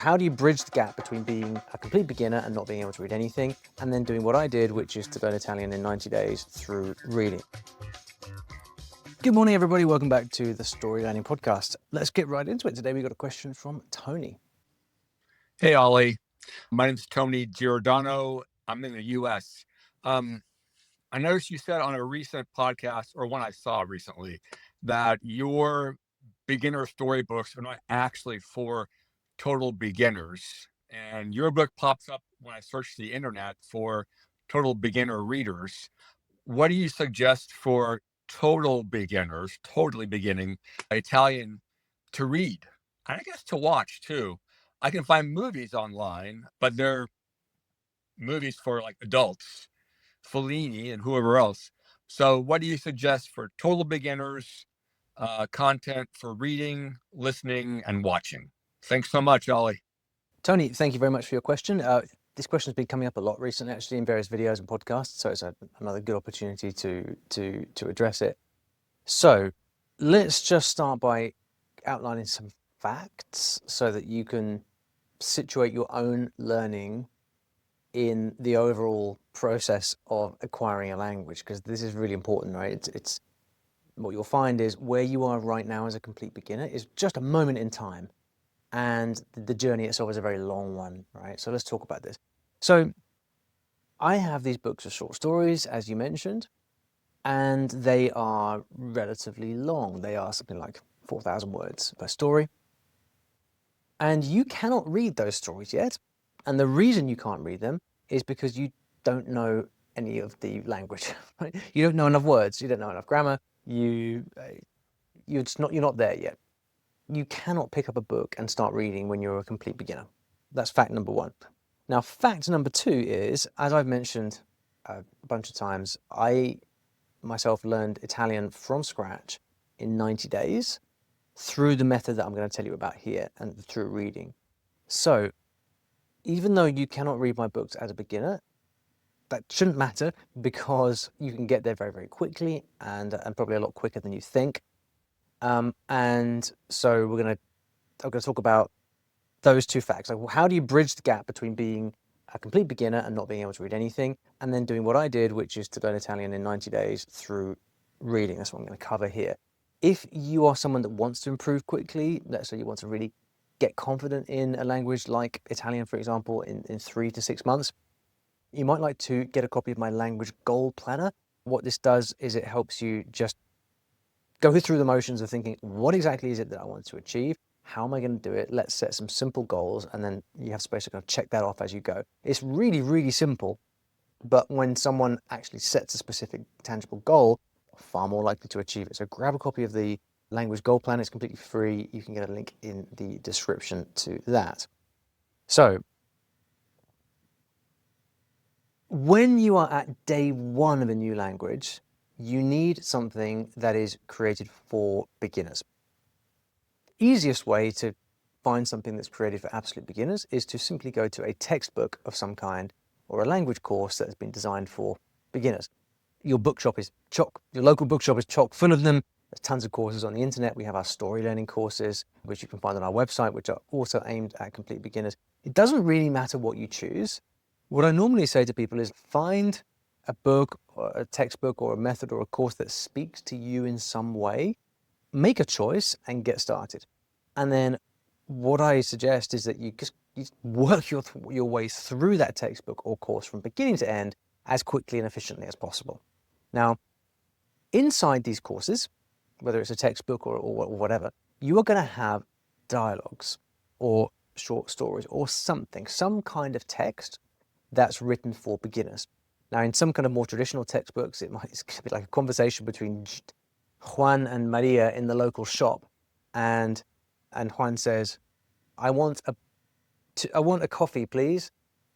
How do you bridge the gap between being a complete beginner and not being able to read anything, and then doing what I did, which is to learn Italian in 90 days through reading? Good morning, everybody. Welcome back to the Story Learning Podcast. Let's get right into it. Today, we got a question from Tony. Hey, Ollie. My name's Tony Giordano. I'm in the U.S. I noticed you said on a recent podcast, or one I saw recently, that your beginner storybooks are not actually for total beginners. And your book pops up when I search the internet for total beginner readers. What do you suggest for total beginners, totally beginning Italian to read? And I guess to watch too. I can find movies online, but they're movies for like adults, Fellini and whoever else. So, what do you suggest for total beginners, content for reading, listening, and watching? Thanks so much, Ollie. Tony, thank you very much for your question. This question has been coming up a lot recently, actually, in various videos and podcasts, so it's another good opportunity to address it. So, let's just start by outlining some facts so that you can situate your own learning in the overall process of acquiring a language, because this is really important, right? It's what you'll find is where you are right now as a complete beginner is just a moment in time, and the journey itself is a very long one, right? So let's talk about this. So I have these books of short stories, as you mentioned, and they are relatively long. They are something like 4,000 words per story. And you cannot read those stories yet. And the reason you can't read them is because you don't know any of the language, right? You don't know enough words. You don't know enough grammar. You're not there yet. You cannot pick up a book and start reading when you're a complete beginner. That's fact number one. Now, fact number two is, as I've mentioned a bunch of times, I myself learned Italian from scratch in 90 days through the method that I'm going to tell you about here and through reading. So even though you cannot read my books as a beginner, that shouldn't matter, because you can get there very, very quickly and probably a lot quicker than you think. And so I'm going to talk about those two facts. Like, how do you bridge the gap between being a complete beginner and not being able to read anything, and then doing what I did, which is to learn Italian in 90 days through reading? That's what I'm going to cover here. If you are someone that wants to improve quickly, let's say you want to really get confident in a language like Italian, for example, in 3 to 6 months, you might like to get a copy of my language goal planner. What this does is it helps you just go through the motions of thinking, what exactly is it that I want to achieve? How am I going to do it? Let's set some simple goals, and then you have space to kind of check that off as you go. It's really, really simple, but when someone actually sets a specific tangible goal, far more likely to achieve it. So grab a copy of the language goal plan. It's completely free. You can get a link in the description to that. So when you are at day one of a new language, you need something that is created for beginners. Easiest way to find something that's created for absolute beginners is to simply go to a textbook of some kind or a language course that has been designed for beginners. Your bookshop is your local bookshop is chock full of them. There's tons of courses on the internet. We have our story learning courses, which you can find on our website, which are also aimed at complete beginners. It doesn't really matter what you choose. What I normally say to people is find a book or a textbook or a method or a course that speaks to you in some way, make a choice and get started. And then what I suggest is that you just work your way through that textbook or course from beginning to end as quickly and efficiently as possible. Now, inside these courses, whether it's a textbook or whatever, you are going to have dialogues or short stories or some kind of text that's written for beginners. Now, in some kind of more traditional textbooks, it's going to be like a conversation between Juan and Maria in the local shop, and Juan says, I want a coffee, please.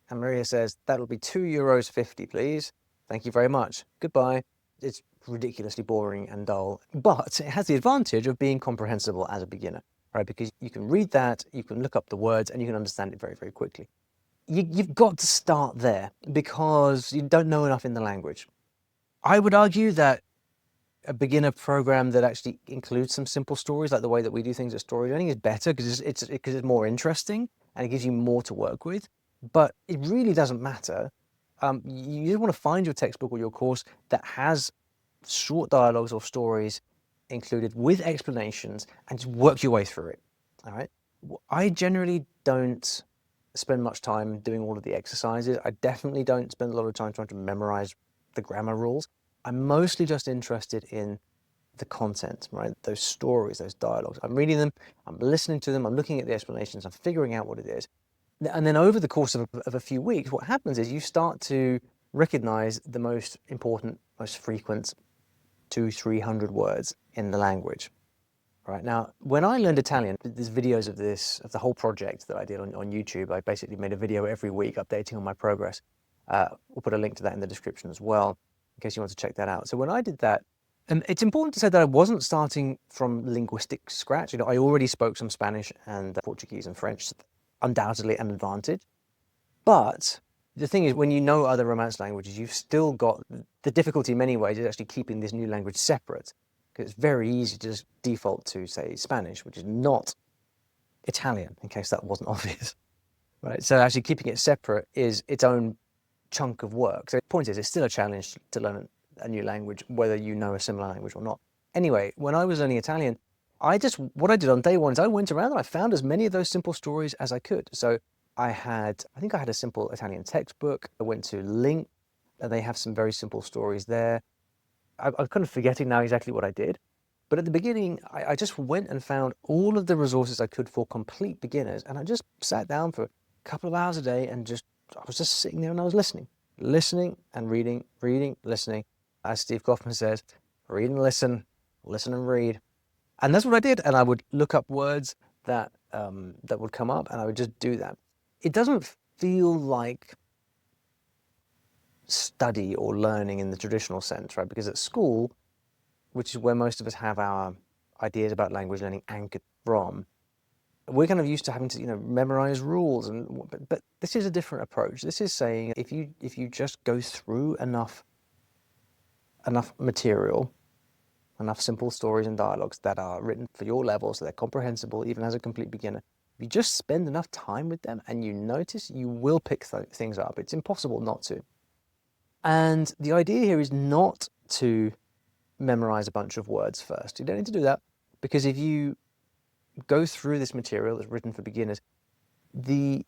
And Maria says, that'll be €2.50, please. Thank you very much. Goodbye. It's ridiculously boring and dull, but it has the advantage of being comprehensible as a beginner, right? Because you can read that, you can look up the words, and you can understand it very, very quickly. You've got to start there because you don't know enough in the language. I would argue that a beginner program that actually includes some simple stories, like the way that we do things at StoryLearning, is better because it's more interesting. and it gives you more to work with. But it really doesn't matter. You just want to find your textbook or your course that has short dialogues or stories included with explanations and just work your way through it. All right. I generally don't spend much time doing all of the exercises. I definitely don't spend a lot of time trying to memorize the grammar rules. I'm mostly just interested in the content, right? Those stories, those dialogues. I'm reading them, I'm listening to them, I'm looking at the explanations, I'm figuring out what it is. And then over the course of a few weeks, what happens is you start to recognize the most important, most frequent 200-300 words in the language. Right now, when I learned Italian, there's videos of this, of the whole project that I did on YouTube. I basically made a video every week updating on my progress. We'll put a link to that in the description as well, in case you want to check that out. So when I did that, and it's important to say that I wasn't starting from linguistic scratch. You know, I already spoke some Spanish and Portuguese and French, undoubtedly an advantage. But the thing is, when you know other Romance languages, you've still got the difficulty in many ways is actually keeping this new language separate. Because it's very easy to just default to, say, Spanish, which is not Italian, in case that wasn't obvious. Right? So actually keeping it separate is its own chunk of work. So the point is, it's still a challenge to learn a new language, whether you know a similar language or not. Anyway, when I was learning Italian, what I did on day one is I went around and I found as many of those simple stories as I could. So I think I had a simple Italian textbook. I went to Link, and they have some very simple stories there. I'm kind of forgetting now exactly what I did. But at the beginning, I just went and found all of the resources I could for complete beginners. And I just sat down for a couple of hours a day and I was just sitting there and I was listening and reading, listening. As Steve Kaufman says, read and listen and read. And that's what I did. And I would look up words that would come up and I would just do that. It doesn't feel like study or learning in the traditional sense, right? Because at school, which is where most of us have our ideas about language learning anchored from, we're kind of used to having to, memorize rules, but this is a different approach. This is saying if you just go through enough material, enough simple stories and dialogues that are written for your level, so they're comprehensible even as a complete beginner. If you just spend enough time with them and you notice, you will pick things up. It's impossible not to. And the idea here is not to memorize a bunch of words first. You don't need to do that, because if you go through this material that's written for beginners, the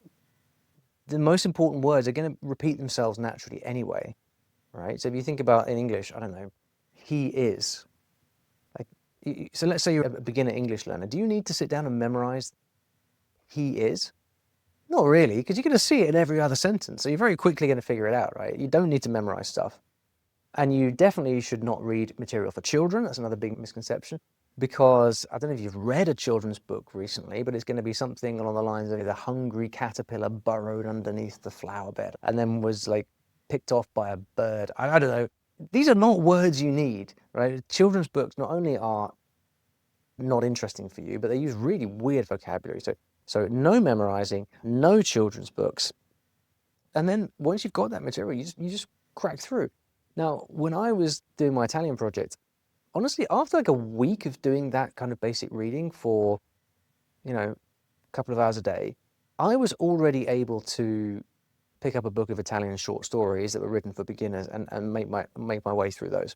most important words are going to repeat themselves naturally anyway, right? So if you think about in English, I don't know, he is. So let's say you're a beginner English learner. Do you need to sit down and memorize he is? Not really, because you're going to see it in every other sentence. So you're very quickly going to figure it out, right? You don't need to memorize stuff. And you definitely should not read material for children. That's another big misconception. Because I don't know if you've read a children's book recently, but it's going to be something along the lines of the hungry caterpillar burrowed underneath the flower bed and then was picked off by a bird. I don't know. These are not words you need, right? Children's books not only are not interesting for you, but they use really weird vocabulary. So no memorizing, no children's books. And then once you've got that material, you just crack through. Now, when I was doing my Italian project, honestly, after a week of doing that kind of basic reading for, a couple of hours a day, I was already able to pick up a book of Italian short stories that were written for beginners and make my way through those.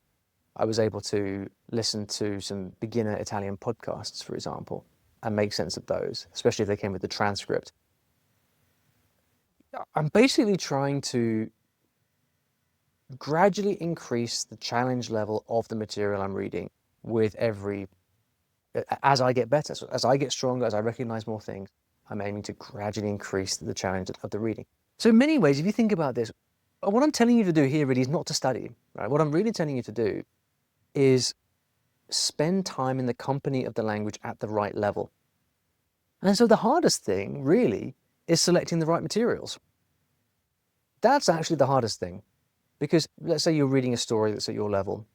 I was able to listen to some beginner Italian podcasts, for example, and make sense of those, especially if they came with the transcript. I'm basically trying to gradually increase the challenge level of the material I'm reading as I get better. So as I get stronger, as I recognize more things, I'm aiming to gradually increase the challenge of the reading. So in many ways, if you think about this, what I'm telling you to do here really is not to study, right? What I'm really telling you to do is spend time in the company of the language at the right level. And so the hardest thing really is selecting the right materials. That's actually the hardest thing, because let's say you're reading a story that's at your level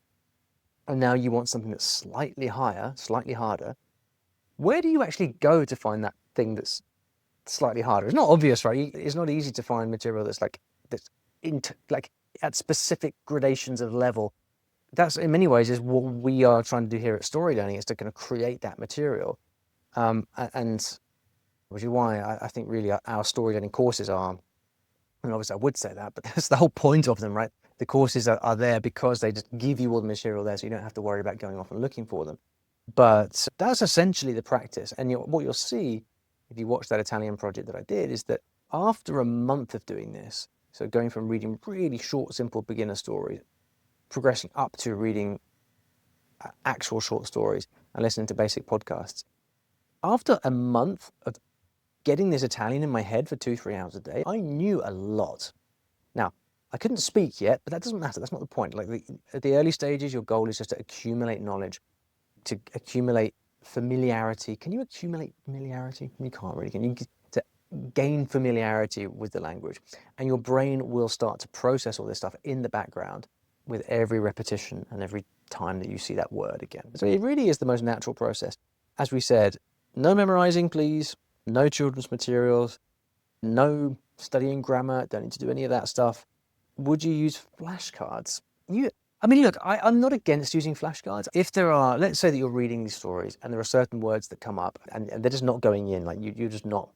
and now you want something that's slightly higher, slightly harder. Where do you actually go to find that thing that's slightly harder? It's not obvious, right? It's not easy to find material that's at specific gradations of level. That's in many ways is what we are trying to do here at StoryLearning, is to kind of create that material. And which is why I think really our storytelling courses are, and obviously I would say that, but that's the whole point of them, right? The courses are there because they just give you all the material there, so you don't have to worry about going off and looking for them. But that's essentially the practice. And what you'll see if you watch that Italian project that I did is that after a month of doing this, so going from reading really short, simple beginner stories, progressing up to reading actual short stories and listening to basic podcasts, after a month of getting this Italian in my head for 2-3 hours a day, I knew a lot. Now, I couldn't speak yet, but that doesn't matter. That's not the point. Like at the early stages, your goal is just to accumulate knowledge, to accumulate familiarity. Can you accumulate familiarity? You can't really. Can you? To gain familiarity with the language, and your brain will start to process all this stuff in the background with every repetition and every time that you see that word again. So it really is the most natural process. As we said, no memorizing, please. No children's materials. No studying grammar. Don't need to do any of that stuff. Would you use flashcards? I mean, look, I'm not against using flashcards. If there are, let's say that you're reading these stories and there are certain words that come up and they're just not going in, like you're just not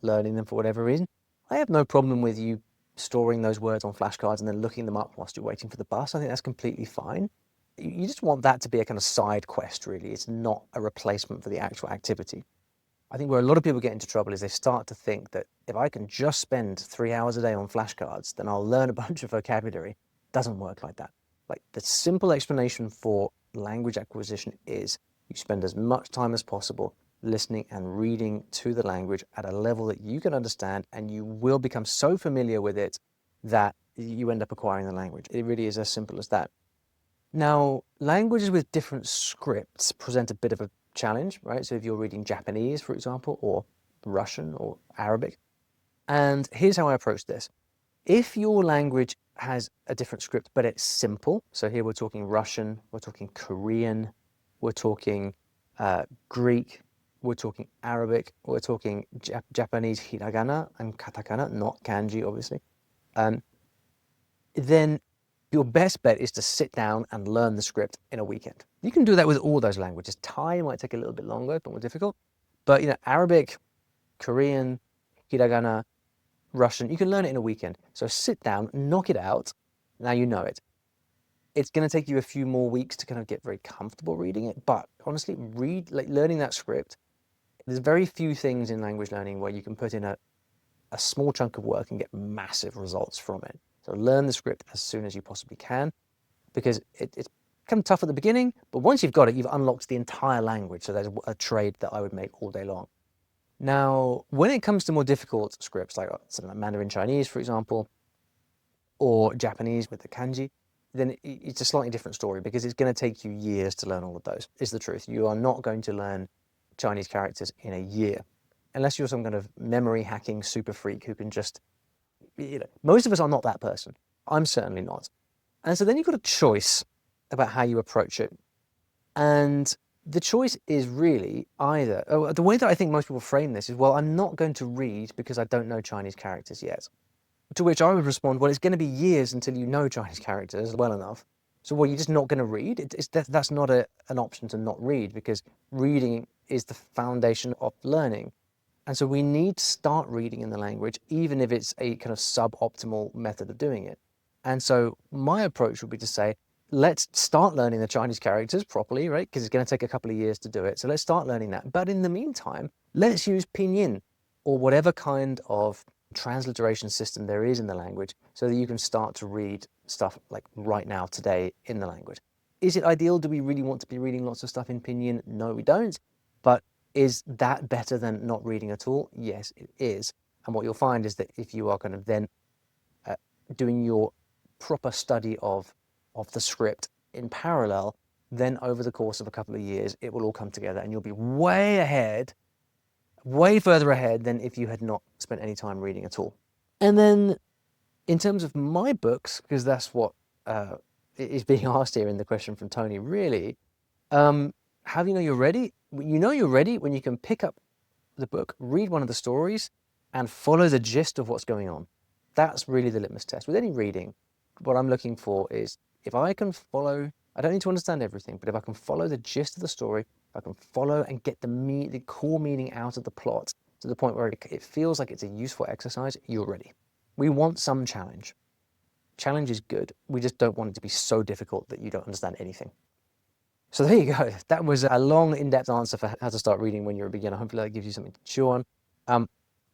learning them for whatever reason, I have no problem with you storing those words on flashcards and then looking them up whilst you're waiting for the bus. I think that's completely fine. You just want that to be a kind of side quest, really. It's not a replacement for the actual activity. I think where a lot of people get into trouble is they start to think that if I can just spend 3 hours a day on flashcards, then I'll learn a bunch of vocabulary. It doesn't work like that. Like the simple explanation for language acquisition is you spend as much time as possible listening and reading to the language at a level that you can understand, and you will become so familiar with it that you end up acquiring the language. It really is as simple as that. Now, languages with different scripts present a bit of a challenge, right? So if you're reading Japanese, for example, or Russian or Arabic, and here's how I approach this. If your language has a different script, but it's simple, so here we're talking Russian, we're talking Korean, we're talking Greek, we're talking Arabic, we're talking Japanese hiragana and katakana, not kanji, obviously, then your best bet is to sit down and learn the script in a weekend. You can do that with all those languages. Thai might take a little bit longer, a bit more difficult, but Arabic, Korean, hiragana, Russian, you can learn it in a weekend. So sit down, knock it out. Now you know it. It's going to take you a few more weeks to kind of get very comfortable reading it, but honestly, learning that script. There's very few things in language learning where you can put in a small chunk of work and get massive results from it. So learn the script as soon as you possibly can, because it's kind of tough at the beginning, but once you've got it, you've unlocked the entire language. So there's a trade that I would make all day long. Now, when it comes to more difficult scripts, like something like Mandarin Chinese, for example, or Japanese with the kanji, then it's a slightly different story, because it's going to take you years to learn all of those, is the truth. You are not going to learn Chinese characters in a year, unless you're some kind of memory hacking super freak who can just, most of us are not that person. I'm certainly not. And so then you've got a choice about how you approach it. And the choice is really either, the way that I think most people frame this is, well, I'm not going to read because I don't know Chinese characters yet. To which I would respond, well, it's going to be years until you know Chinese characters well enough. So, well, you're just not going to read? That's not an option to not read, because reading is the foundation of learning. And so we need to start reading in the language, even if it's a kind of suboptimal method of doing it. And so my approach would be to say, let's start learning the Chinese characters properly, right? Because it's going to take a couple of years to do it. So let's start learning that. But in the meantime, let's use pinyin or whatever kind of transliteration system there is in the language, so that you can start to read stuff like right now, today, in the language. Is it ideal? Do we really want to be reading lots of stuff in pinyin? No, we don't. But is that better than not reading at all? Yes, it is. And what you'll find is that if you are kind of then doing your proper study of the script in parallel, then over the course of a couple of years, it will all come together and you'll be way ahead, way further ahead than if you had not spent any time reading at all. And then in terms of my books, because that's what is being asked here in the question from Tony, really, how do you know you're ready? You know you're ready when you can pick up the book, read one of the stories, and follow the gist of what's going on. That's really the litmus test. With any reading, what I'm looking for is, if I can follow, I don't need to understand everything, but if I can follow the gist of the story, if I can follow and get the core meaning out of the plot, to the point where it feels like it's a useful exercise, you're ready. We want some challenge. Challenge is good. We just don't want it to be so difficult that you don't understand anything. So there you go. That was a long, in-depth answer for how to start reading when you're a beginner. Hopefully that gives you something to chew on.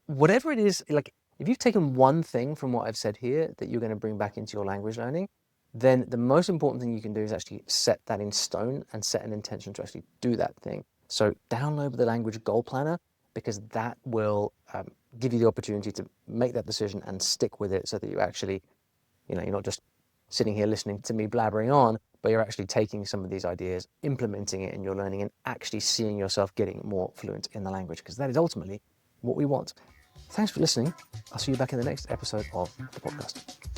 Whatever it is, like if you've taken one thing from what I've said here that you're going to bring back into your language learning, then the most important thing you can do is actually set that in stone and set an intention to actually do that thing. So download the language goal planner, because that will give you the opportunity to make that decision and stick with it, so that you actually, you're not just sitting here listening to me blabbering on, but you're actually taking some of these ideas, implementing it in your learning, and actually seeing yourself getting more fluent in the language, because that is ultimately what we want. Thanks for listening. I'll see you back in the next episode of the podcast.